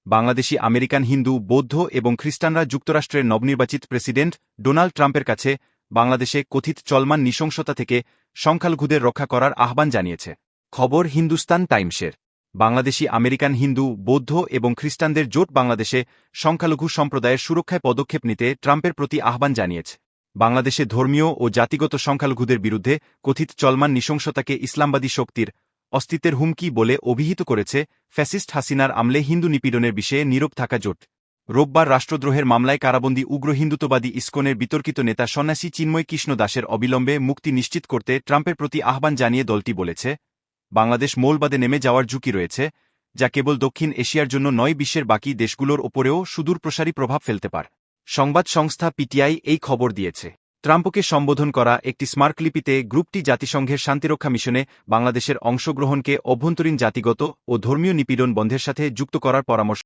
Bangladeshi American Hindu, বৌদ্ধ এবং খ্রিস্টানরা যুক্তরাষ্ট্রের নবনির্বাচিত প্রেসিডেন্ট ডোনাল্ড ট্রাম্পের কাছে বাংলাদেশে কথিত চলমান নৃশংসতা থেকে সংখ্যালঘুদের রক্ষা করার আহ্বান জানিয়েছে। খবর হিন্দুস্তান টাইমসের। বাংলাদেশি আমেরিকান হিন্দু, বৌদ্ধ এবং খ্রিস্টানদের জোট বাংলাদেশে সংখ্যালঘু সম্প্রদায়ের সুরক্ষায় পদক্ষেপ নিতে ট্রাম্পের প্রতি আহ্বান জানিয়েছে। বাংলাদেশে ধর্মীয় ও জাতিগত সংখ্যালঘুদের বিরুদ্ধে কথিত চলমান নৃশংসতাকে ইসলামবাদী শক্তির অস্তিত্বের হুমকি বলে অভিহিত করেছে ফ্যাসিস্ট হাসিনার আমলে হিন্দু নিপীড়নের বিষয়ে নীরব থাকা জোট। রোববার রাষ্ট্রদ্রোহের মামলায় কারাবন্দী উগ্র হিন্দুত্ববাদী ইসকনের বিতর্কিত নেতা সন্ন্যাসী চিন্ময় কৃষ্ণ দাসের অবিলম্বে মুক্তি নিশ্চিত করতে ট্রাম্পের প্রতি আহ্বান জানিয়ে দলটি বলেছে, বাংলাদেশ মৌলবাদে নেমে যাওয়ার ঝুঁকি রয়েছে, যা কেবল দক্ষিণ এশিয়ার জন্য নয়, বিশ্বের বাকি দেশগুলোর ওপরেও সুদূরপ্রসারী প্রভাব ফেলতে পারে। সংবাদ সংস্থা পিটিআই এই খবর দিয়েছে। ট্রাম্পকে সম্বোধন করা একটি স্মারকলিপিতে গ্রুপটি জাতিসংঘের শান্তিরক্ষা মিশনে বাংলাদেশের অংশগ্রহণকে অভ্যন্তরীণ জাতিগত ও ধর্মীয় নিপীড়ন বন্ধের সাথে যুক্ত করার পরামর্শ